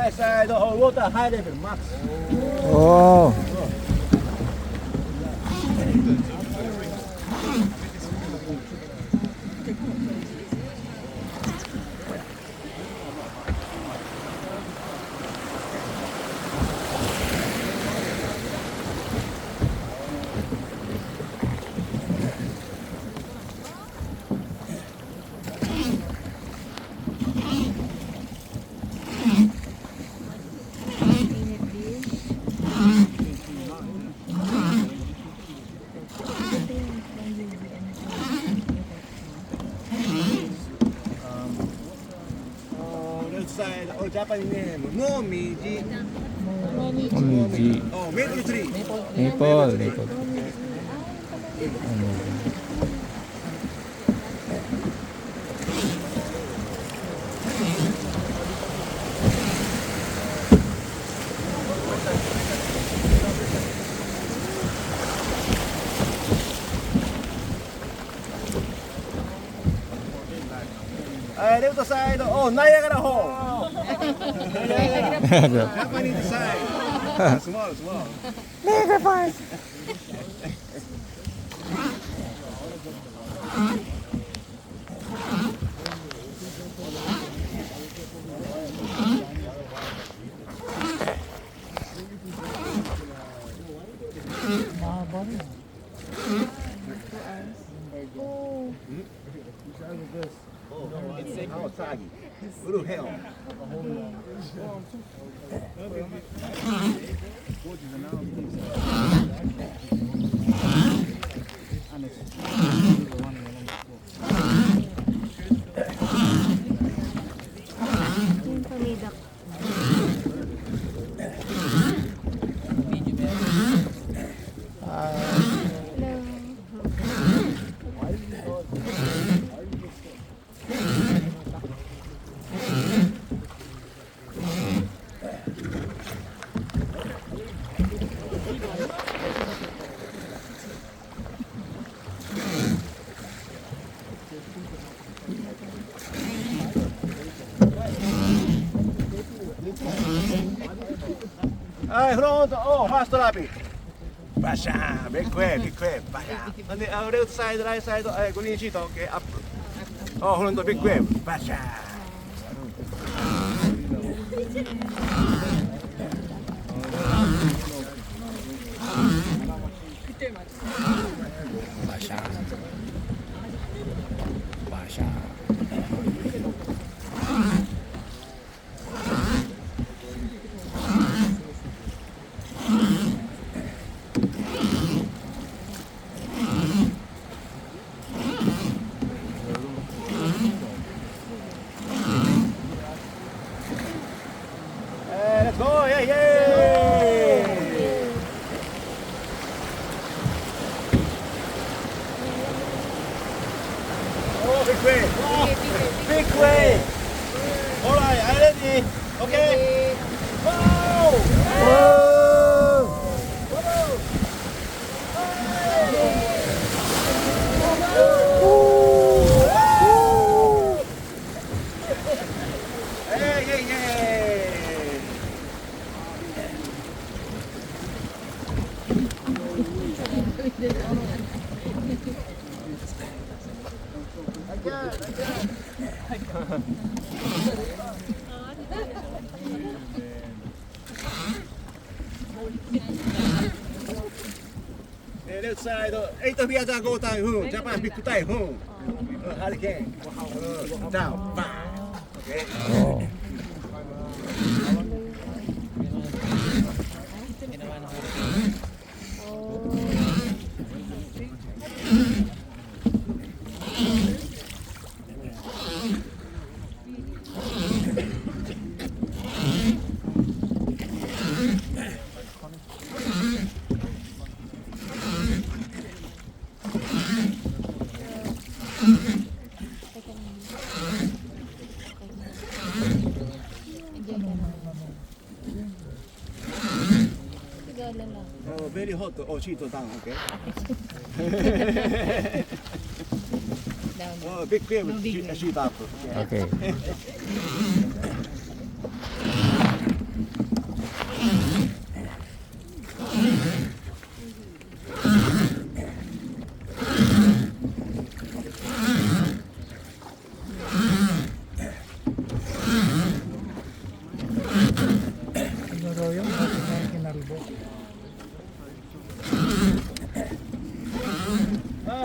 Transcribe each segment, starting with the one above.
Right side, oh, water high level max. Oh. Side, oh, Japanese name, Momiji. Momiji. Oh, maple tree. Maple. Left side, oh, Niagara Falls. Japanese side. Small. Niagara Falls. It's outside. Blue hell. Front, oh, fast rapid. Basha, big wave, basha. On the left side, right side, green sheet, okay, up. Oh, front, big wave, basha. Basha. Let's go, yeah. Left side, 8 feet go down, Japan big typhoon. Hurricane. Down. Okay. Oh. Oh, very hot. Oh, sheet down, okay. Oh, big wave, sheet up. Okay.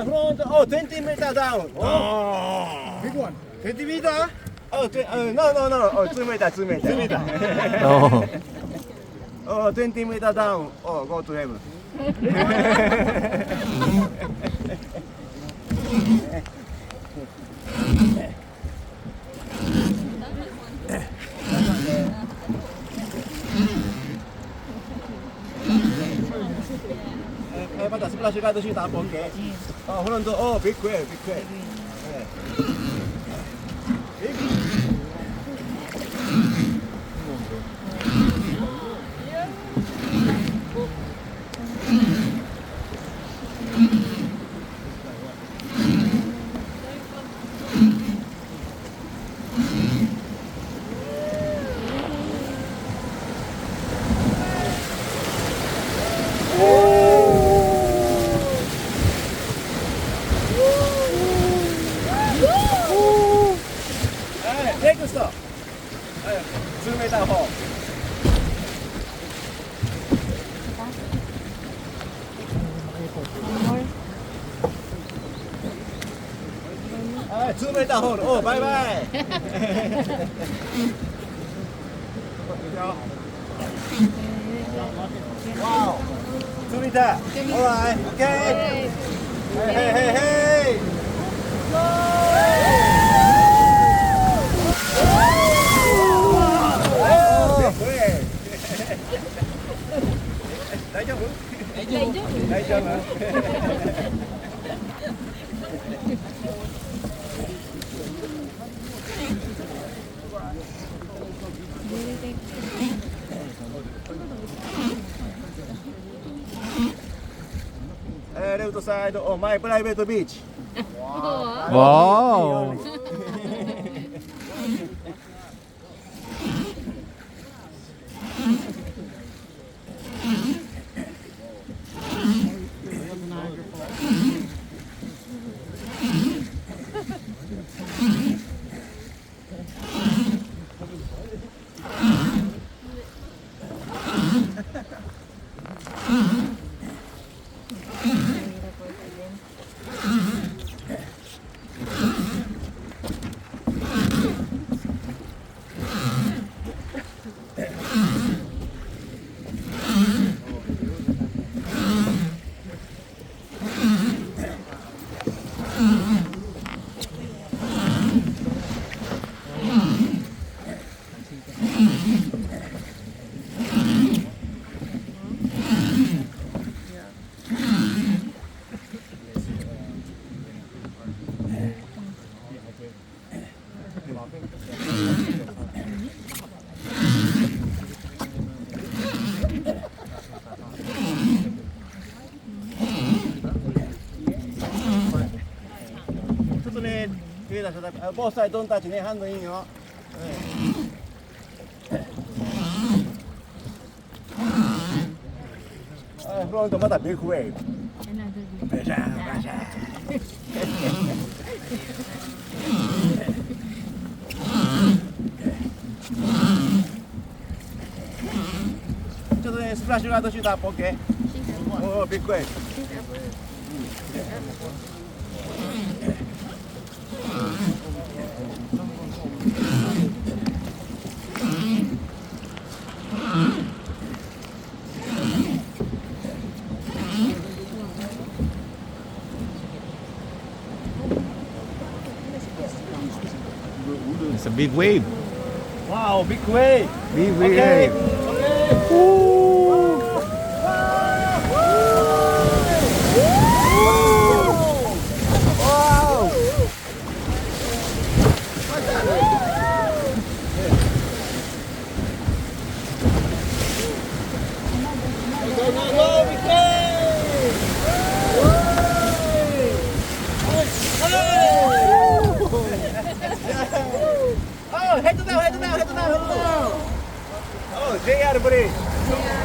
Front, 20 meters down. Oh, big one. 20 meters? Oh, no. Oh, 2 meters, 2 meters. 2 meters. Oh. Oh, 20 meters down. Oh, go to heaven. Basta splash guard sheet up, okay. Oh, front, oh, big wave, big wave. Next stop. 2 meter hole. Alright, 2 meter hole. Oh, bye bye. Wow. 2 meter. Alright, okay. Hey.大丈夫。レフトサイド、oh, my private beach. Wow. Both sides don't touch ね、ハンドいいよ。フロントまたビッグウェーブ。バシャンバシャン。ちょっとね、スプラッシュガードシートアップ OK。おお、ビッグウェイブ。It's a big wave. Wow, big wave. Big Okay. wave. Oh, head down, head down, head down, head down. Oh, JR ブリー。